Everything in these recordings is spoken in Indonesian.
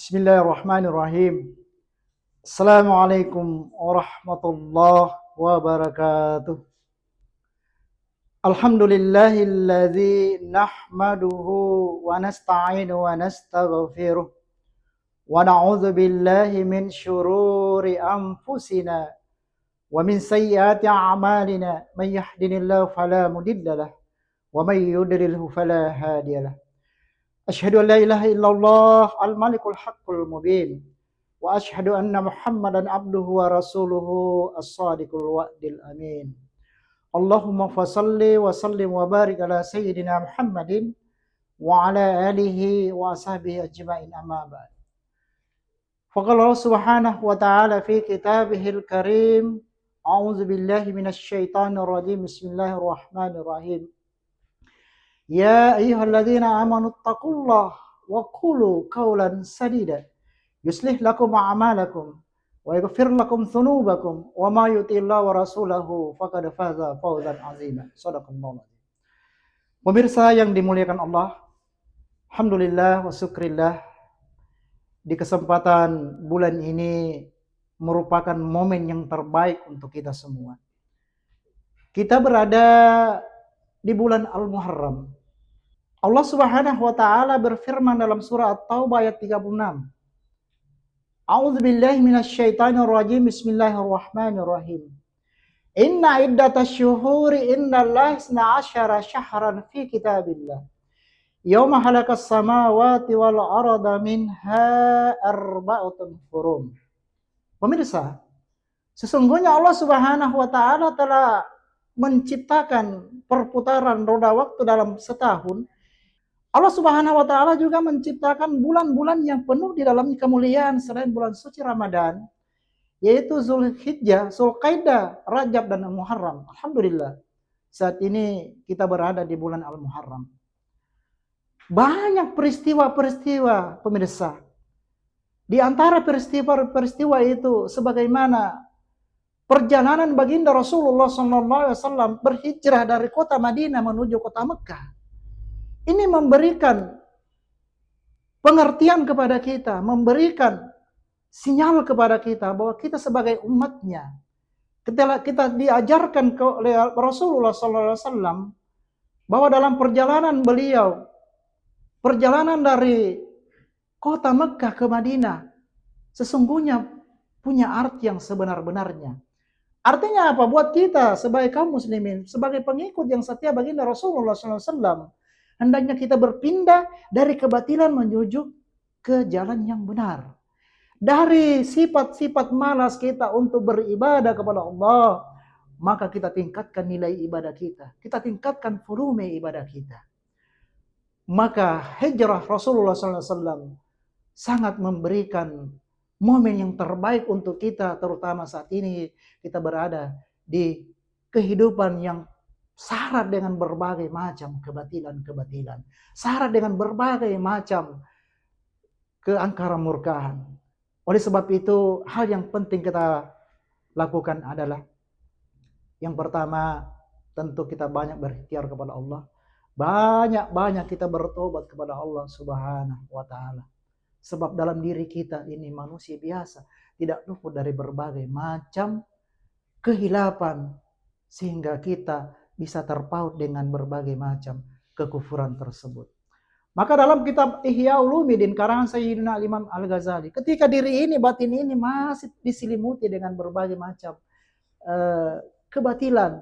Bismillahirrahmanirrahim. Assalamualaikum warahmatullahi wabarakatuh. Alhamdulillahilladzi nahmaduhu wa nasta'inu wa nastaghfiruh wa na'udzu billahi min syururi anfusina wa min sayyiati a'malina may yahdihillahu fala mudhillalah wa may yudlilhu fala hadiyalah. Asyhadu an la ilaha illallah al-malikul haqqul mubin. Wa asyhadu anna Muhammadan abduhu wa rasuluhu as-sadiqul wa'dil amin. Allahumma fasalli wa sallim wa barik ala sayyidina Muhammadin wa ala alihi wa ashabihi ajma'in amma ba'd. Faqala Allah subhanahu wa ta'ala fi kitabihil karim, a'udzu billahi minasy syaithanir rajim. Bismillahirrahmanirrahim. Ya ayyuhalladzina amanu taqullaha wa qulu qawlan sadida yuslih lakum a'malakum wa yaghfir lakum dzunubakum wa ma yuti'illahu wa rasulahu faqad faza fawzan 'azima. Shadaqallahu. Pemirsa yang dimuliakan Allah, alhamdulillah wa syukrillah, di kesempatan bulan ini merupakan momen yang terbaik untuk kita semua. Kita berada di bulan Al-Muharram. Allah Subhanahu wa taala berfirman dalam surah At-Taubah ayat 36. A'udzu billahi minasy syaithanir rajim. Bismillahirrahmanirrahim. Inna iddatasy syuhuri indallahi 12 syahran fi kitabillah. Yauma khalaqas samawati wal arda minha arba'atun hurum. Pemirsa, sesungguhnya Allah Subhanahu wa taala telah menciptakan perputaran roda waktu dalam setahun. Allah Subhanahu wa taala juga menciptakan bulan-bulan yang penuh di dalam kemuliaan selain bulan suci Ramadan, yaitu Zulhijjah, Zulqaidah, Rajab dan Muharram. Alhamdulillah, saat ini kita berada di bulan Al-Muharram. Banyak peristiwa-peristiwa, pemirsa. Di antara peristiwa-peristiwa itu sebagaimana perjalanan baginda Rasulullah SAW berhijrah dari kota Madinah menuju kota Mekah. Ini memberikan pengertian kepada kita, memberikan sinyal kepada kita bahwa kita sebagai umatnya, ketika kita diajarkan oleh Rasulullah SAW bahwa dalam perjalanan beliau, perjalanan dari kota Mekah ke Madinah, sesungguhnya punya arti yang sebenar-benarnya. Artinya apa? Buat kita sebagai kaum muslimin, sebagai pengikut yang setia baginda Rasulullah SAW, hendaknya kita berpindah dari kebatilan menuju ke jalan yang benar. Dari sifat-sifat malas kita untuk beribadah kepada Allah, maka kita tingkatkan nilai ibadah kita. Kita tingkatkan volume ibadah kita. Maka hijrah Rasulullah SAW sangat memberikan momen yang terbaik untuk kita, terutama saat ini kita berada di kehidupan yang syarat dengan berbagai macam kebatilan-kebatilan, syarat dengan berbagai macam keangkara murkaan. Oleh sebab itu, hal yang penting kita lakukan adalah yang pertama, tentu kita banyak berikhtiar kepada Allah. Banyak-banyak kita bertobat kepada Allah Subhanahu wa taala. Sebab dalam diri kita ini manusia biasa, tidak luput dari berbagai macam kehilapan, sehingga kita bisa terpaut dengan berbagai macam kekufuran tersebut. Maka dalam kitab Ihya Ulumuddin karangan Sayyidina Imam Al-Ghazali, ketika diri ini, batin ini masih diselimuti dengan berbagai macam kebatilan,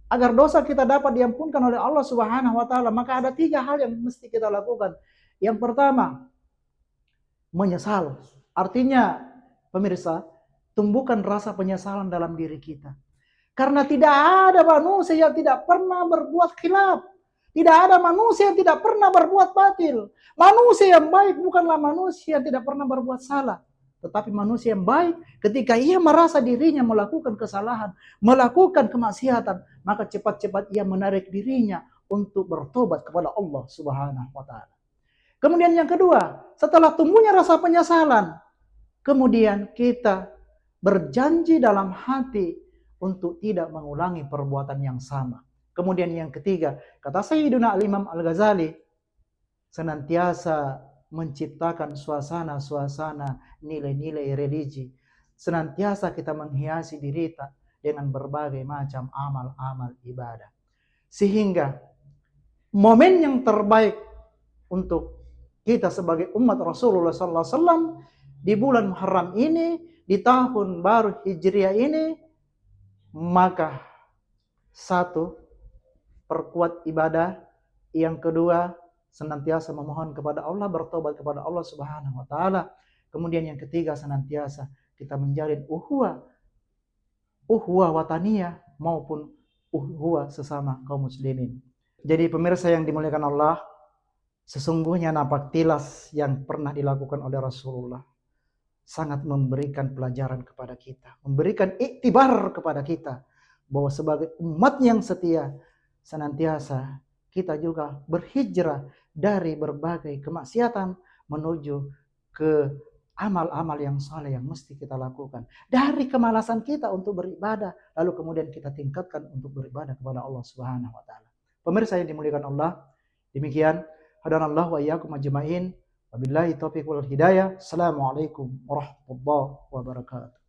agar dosa kita dapat diampunkan oleh Allah Subhanahu wa taala, maka ada 3 hal yang mesti kita lakukan. Yang pertama, menyesal. Artinya, pemirsa, tumbuhkan rasa penyesalan dalam diri kita. Karena tidak ada manusia yang tidak pernah berbuat khilaf. Tidak ada manusia yang tidak pernah berbuat batil. Manusia yang baik bukanlah manusia yang tidak pernah berbuat salah. Tetapi manusia yang baik ketika ia merasa dirinya melakukan kesalahan, melakukan kemaksiatan, maka cepat-cepat ia menarik dirinya untuk bertobat kepada Allah Subhanahu wa taala. Kemudian yang kedua, setelah tumbuhnya rasa penyesalan, kemudian kita berjanji dalam hati untuk tidak mengulangi perbuatan yang sama. Kemudian yang ketiga, kata Sayyidina Imam Al-Ghazali, senantiasa menciptakan suasana-suasana nilai-nilai religi. Senantiasa kita menghiasi diri kita dengan berbagai macam amal-amal ibadah. Sehingga momen yang terbaik untuk kita sebagai umat Rasulullah sallallahu alaihi wasallam di bulan Muharram ini, di tahun baru Hijriah ini, maka satu, perkuat ibadah. Yang kedua, senantiasa memohon kepada Allah, bertobat kepada Allah Subhanahu wa taala. Kemudian yang ketiga, senantiasa kita menjalin uhwah wataniyah maupun uhwah sesama kaum muslimin. Jadi pemirsa yang dimuliakan Allah, sesungguhnya napak tilas yang pernah dilakukan oleh Rasulullah sangat memberikan pelajaran kepada kita, memberikan iktibar kepada kita bahwa sebagai umat yang setia senantiasa kita juga berhijrah dari berbagai kemaksiatan menuju ke amal-amal yang saleh yang mesti kita lakukan. Dari kemalasan kita untuk beribadah, lalu kemudian kita tingkatkan untuk beribadah kepada Allah Subhanahu wa taala. Pemirsa yang dimuliakan Allah, demikian hadanallahu wa iyyakum ajmain. Wabillahi taufiq wal hidayah. Assalamualaikum warahmatullahi wabarakatuh.